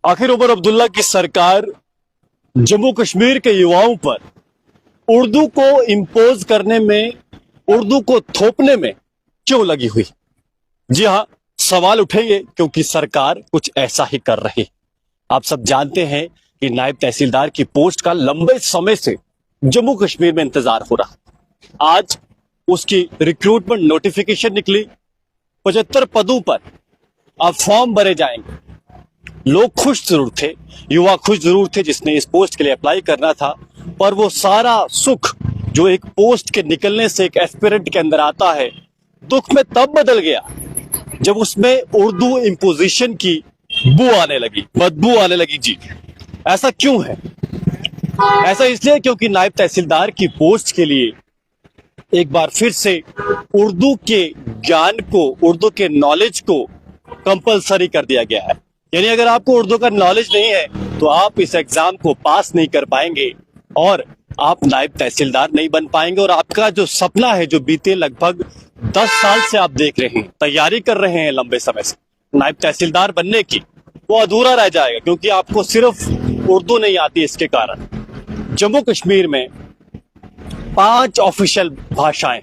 आखिर उमर अब्दुल्ला की सरकार जम्मू कश्मीर के युवाओं पर उर्दू को इंपोज करने में, उर्दू को थोपने में क्यों लगी हुई? जी हां, सवाल उठेंगे क्योंकि सरकार कुछ ऐसा ही कर रही है। आप सब जानते हैं कि नायब तहसीलदार की पोस्ट का लंबे समय से जम्मू कश्मीर में इंतजार हो रहा है। आज उसकी रिक्रूटमेंट नोटिफिकेशन निकली। 75 पदों पर अब फॉर्म भरे जाएंगे। लोग खुश जरूर थे, युवा खुश जरूर थे जिसने इस पोस्ट के लिए अप्लाई करना था, पर वो सारा सुख जो एक पोस्ट के निकलने से एक एस्पिरेंट के अंदर आता है, दुख में तब बदल गया जब उसमें उर्दू इंपोजिशन की बू आने लगी, बदबू आने लगी। जी, ऐसा क्यों है? ऐसा इसलिए क्योंकि नायब तहसीलदार की पोस्ट के लिए एक बार फिर से उर्दू के ज्ञान को, उर्दू के नॉलेज को कंपलसरी कर दिया गया है। यानी अगर आपको उर्दू का नॉलेज नहीं है तो आप इस एग्जाम को पास नहीं कर पाएंगे और आप नायब तहसीलदार नहीं बन पाएंगे, और आपका जो सपना है, जो बीते लगभग 10 साल से आप देख रहे हैं, तैयारी कर रहे हैं लंबे समय से नायब तहसीलदार बनने की, वो अधूरा रह जाएगा क्योंकि आपको सिर्फ उर्दू नहीं आती। इसके कारण जम्मू कश्मीर में 5 ऑफिशियल भाषाएं।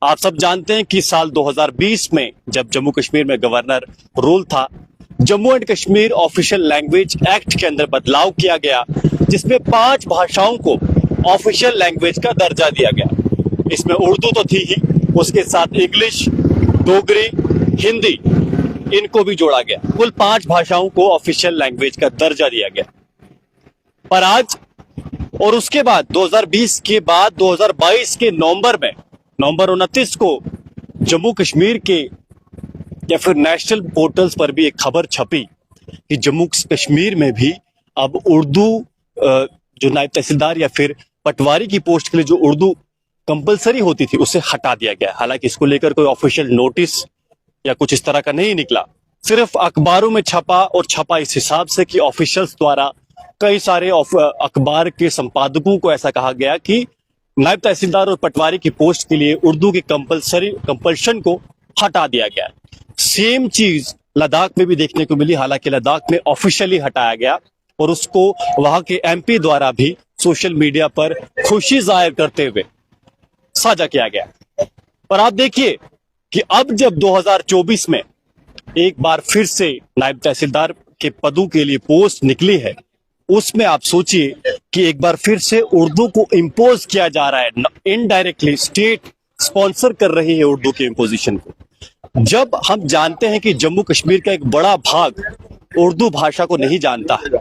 आप सब जानते हैं कि साल 2020 में जब जम्मू कश्मीर में गवर्नर रूल था, Jammu and Kashmir official language act के अंदर बदलाव किया गया जिसमें 5 भाषाओं को ऑफिशियल लैंग्वेज का दर्जा दिया गया। इसमें उर्दू तो थी ही, उसके साथ इंग्लिश, डोगरी, हिंदी, इनको भी जोड़ा गया। कुल 5 भाषाओं को ऑफिशियल लैंग्वेज का दर्जा दिया गया। पर आज और उसके बाद 2020 के बाद 2022 के नवंबर 29 को जम्मू कश्मीर के या फिर नेशनल पोर्टल्स पर भी एक खबर छपी कि जम्मू कश्मीर में भी अब उर्दू जो नायब तहसीलदार या फिर पटवारी की पोस्ट के लिए जो उर्दू कंपलसरी होती थी उसे हटा दिया गया। हालांकि इसको लेकर कोई ऑफिशियल नोटिस या कुछ इस तरह का नहीं निकला, सिर्फ अखबारों में छपा, और छपा इस हिसाब से कि ऑफिशियल्स द्वारा कई सारे अखबार के संपादकों को ऐसा कहा गया कि नायब तहसीलदार और पटवारी की पोस्ट के लिए उर्दू की कंपल्शन को हटा दिया गया। सेम चीज लद्दाख में भी देखने को मिली। हालांकि लद्दाख में ऑफिशियली हटाया गया और उसको वहां के एमपी द्वारा भी सोशल मीडिया पर खुशी जाहिर करते हुए साझा किया गया। पर आप देखिए कि अब जब 2024 में एक बार फिर से नायब तहसीलदार के पदों के लिए पोस्ट निकली है, उसमें आप सोचिए कि एक बार फिर से उर्दू को इंपोज किया जा रहा है। इनडायरेक्टली स्टेट स्पॉन्सर कर रही है उर्दू के इंपोजिशन को। जब हम जानते हैं कि जम्मू कश्मीर का एक बड़ा भाग उर्दू भाषा को नहीं जानता है।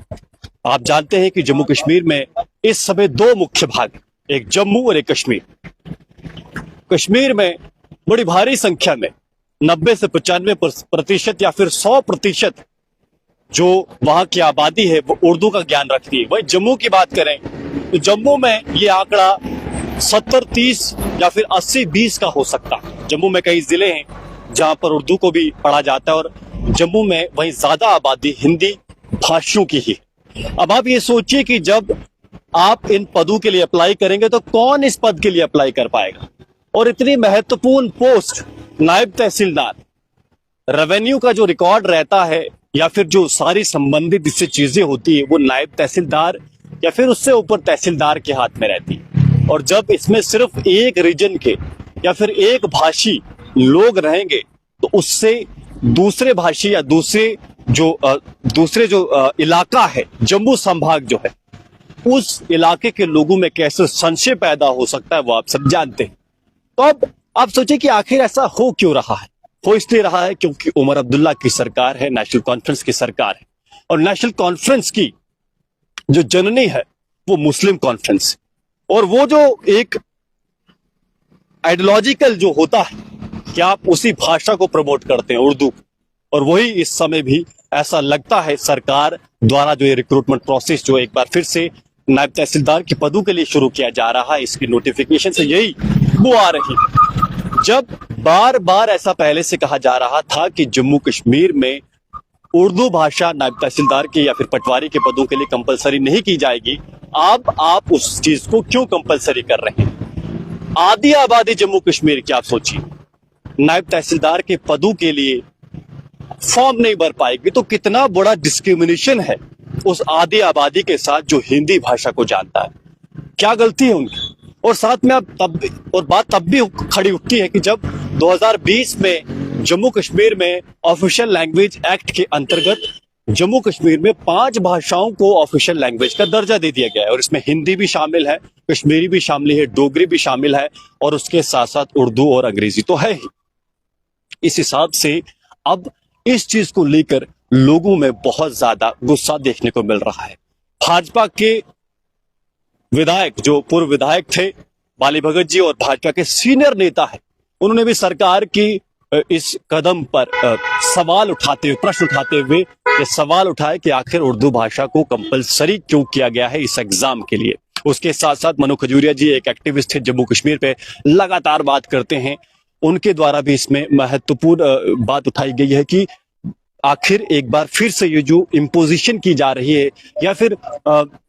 आप जानते हैं कि जम्मू कश्मीर में इस समय 2 मुख्य भाग, एक जम्मू और एक कश्मीर। कश्मीर में बड़ी भारी संख्या में 90 से 95% या फिर 100% जो वहां की आबादी है वो उर्दू का ज्ञान रखती है। वही जम्मू की बात करें तो जम्मू में ये आंकड़ा 70-30 या फिर 80-20 का हो सकता है। जम्मू में कई जिले हैं जहां पर उर्दू को भी पढ़ा जाता है और जम्मू में वहीं ज्यादा आबादी हिंदी भाषियों की ही। अब आप ये सोचिए कि जब आप इन पदों के लिए अप्लाई करेंगे तो कौन इस पद के लिए अप्लाई कर पाएगा? और इतनी महत्वपूर्ण पोस्ट नायब तहसीलदार, रेवेन्यू का जो रिकॉर्ड रहता है या फिर जो सारी संबंधित इससे चीजें होती है वो नायब तहसीलदार या फिर उससे ऊपर तहसीलदार के हाथ में रहती है। और जब इसमें सिर्फ एक रीजन के या फिर एक भाषी लोग रहेंगे तो उससे दूसरे भाषी या दूसरे जो इलाका है, जम्मू संभाग जो है, उस इलाके के लोगों में कैसे संशय पैदा हो सकता है वो आप सब जानते हैं। तो अब आप सोचिए कि आखिर ऐसा हो क्यों रहा है? हो इसलिए रहा है क्योंकि उमर अब्दुल्ला की सरकार है, नेशनल कॉन्फ्रेंस की सरकार है, और नेशनल कॉन्फ्रेंस की जो जननी है वो मुस्लिम कॉन्फ्रेंस, और वो जो एक आइडियोलॉजिकल जो होता है कि आप उसी भाषा को प्रमोट करते हैं, उर्दू, और वही इस समय भी ऐसा लगता है सरकार द्वारा जो ये रिक्रूटमेंट प्रोसेस जो एक बार फिर से नायब तहसीलदार के पदों के लिए शुरू किया जा रहा है, इसकी नोटिफिकेशन से यही वो आ रही है। जब बार बार ऐसा पहले से कहा जा रहा था कि जम्मू कश्मीर में उर्दू भाषा नायब तहसीलदार के या फिर पटवारी के पदों के लिए कंपलसरी नहीं की जाएगी, अब आप उस चीज को क्यों कंपलसरी कर रहे हैं? आधी आबादी जम्मू कश्मीर की आप सोचिए नायब तहसीलदार के पदों के लिए फॉर्म नहीं भर पाएगी तो कितना बड़ा डिस्क्रिमिनेशन है उस आधी आबादी के साथ जो हिंदी भाषा को जानता है। क्या गलती है उनकी? और साथ में अब बात तब भी खड़ी उठती है कि जब 2020 में जम्मू कश्मीर में ऑफिशियल लैंग्वेज एक्ट के अंतर्गत जम्मू कश्मीर में 5 भाषाओं को ऑफिशियल लैंग्वेज का दर्जा दे दिया गया है और इसमें हिंदी भी शामिल है, कश्मीरी भी शामिल है, डोगरी भी शामिल है और उसके साथ साथ उर्दू और अंग्रेजी तो है ही। इस हिसाब से अब इस चीज को लेकर लोगों में बहुत ज्यादा गुस्सा देखने को मिल रहा है। भाजपा के विधायक जो पूर्व विधायक थे बाली भगत जी और भाजपा के सीनियर नेता है, उन्होंने भी सरकार की इस कदम पर सवाल उठाते हुए, प्रश्न उठाते हुए ये सवाल उठाए कि आखिर उर्दू भाषा को कंपलसरी क्यों किया गया है इस एग्जाम के लिए। उसके साथ साथ मनोज खजूरिया जी एक एक्टिविस्ट थे जम्मू कश्मीर पे, लगातार बात करते हैं, उनके द्वारा भी इसमें महत्वपूर्ण बात उठाई गई है कि आखिर एक बार फिर से ये जो इम्पोजिशन की जा रही है या फिर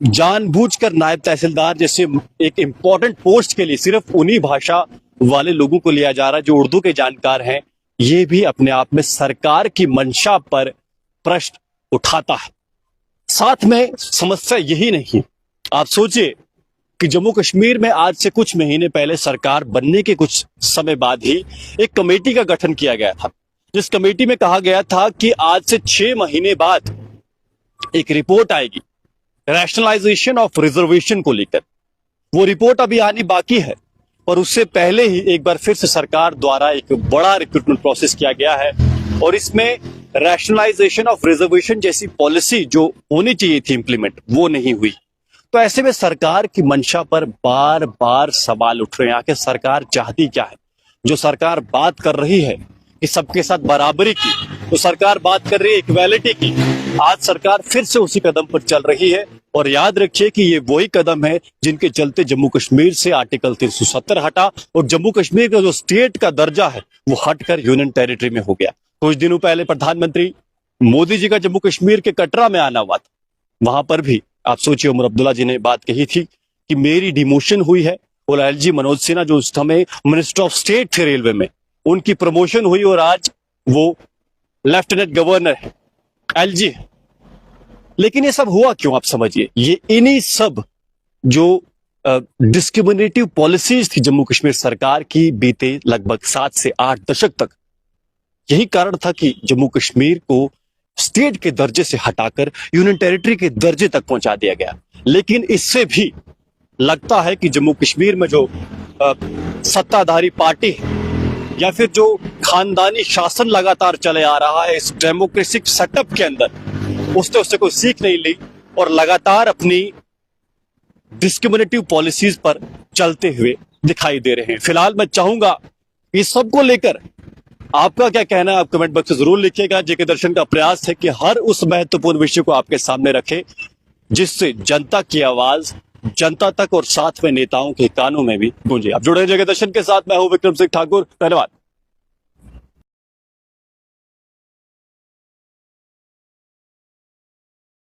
जानबूझकर नायब तहसीलदार जैसे एक इंपॉर्टेंट पोस्ट के लिए सिर्फ उन्हीं भाषा वाले लोगों को लिया जा रहा है जो उर्दू के जानकार हैं, ये भी अपने आप में सरकार की मंशा पर प्रश्न उठाता है। साथ में समस्या यही नहीं, आप सोचिए कि जम्मू कश्मीर में आज से कुछ महीने पहले सरकार बनने के कुछ समय बाद ही एक कमेटी का गठन किया गया था, जिस कमेटी में कहा गया था कि आज से 6 महीने बाद एक रिपोर्ट आएगी रैशनलाइजेशन ऑफ रिजर्वेशन को लेकर। वो रिपोर्ट अभी आनी बाकी है और उससे पहले ही एक बार फिर से सरकार द्वारा एक बड़ा रिक्रूटमेंट प्रोसेस किया गया है और इसमें रैशनलाइजेशन ऑफ रिजर्वेशन जैसी पॉलिसी जो होनी चाहिए थी इंप्लीमेंट, वो नहीं हुई। तो ऐसे में सरकार की मंशा पर बार बार सवाल उठ रहे हैं, आखिर सरकार चाहती क्या है? जो सरकार बात कर रही है कि सबके साथ बराबरी की, तो सरकार बात कर रही है इक्वालिटी की, आज सरकार फिर से उसी कदम पर चल रही है। और याद रखिए कि ये वही कदम है जिनके चलते जम्मू कश्मीर से आर्टिकल 370 हटा और जम्मू कश्मीर का जो स्टेट का दर्जा है वो हटकर यूनियन टेरिटरी में हो गया। कुछ दिनों पहले प्रधानमंत्री मोदी जी का जम्मू कश्मीर के कटरा में आना हुआ था, वहां पर भी आप सोचिए उमर अब्दुल्ला जी ने बात कही थी कि मेरी डिमोशन हुई है और एलजी मनोज सिन्हा जो उस समय मिनिस्टर ऑफ स्टेट थे रेलवे में, उनकी प्रमोशन हुई और आज वो लेफ्टिनेंट गवर्नर है, एलजी है। लेकिन ये सब हुआ क्यों? आप समझिए, ये इन्हीं सब जो डिस्क्रिमिनेटिव पॉलिसीज थी जम्मू कश्मीर सरकार की बीते लगभग 7 से 8 दशक तक, यही कारण था कि जम्मू कश्मीर को स्टेट के दर्जे से हटाकर यूनियन टेरिटरी के दर्जे तक पहुंचा दिया गया। लेकिन इससे भी लगता है कि जम्मू कश्मीर में जो सत्ताधारी पार्टी है या फिर जो खानदानी शासन लगातार चले आ रहा है इस डेमोक्रेटिक सेटअप के अंदर, उससे कोई सीख नहीं ली और लगातार अपनी डिस्क्रिमिनेटिव पॉलिसीज पर चलते हुए दिखाई दे रहे हैं। फिलहाल मैं चाहूंगा इस सब को लेकर आपका क्या कहना है, आप कमेंट बॉक्स में जरूर लिखिएगा। जेके दर्शन का प्रयास है कि हर उस महत्वपूर्ण विषय को आपके सामने रखे जिससे जनता की आवाज जनता तक और साथ में नेताओं के कानों में भी गूंजे। आप जुड़े जेके दर्शन के साथ, मैं हूं विक्रम सिंह ठाकुर, धन्यवाद।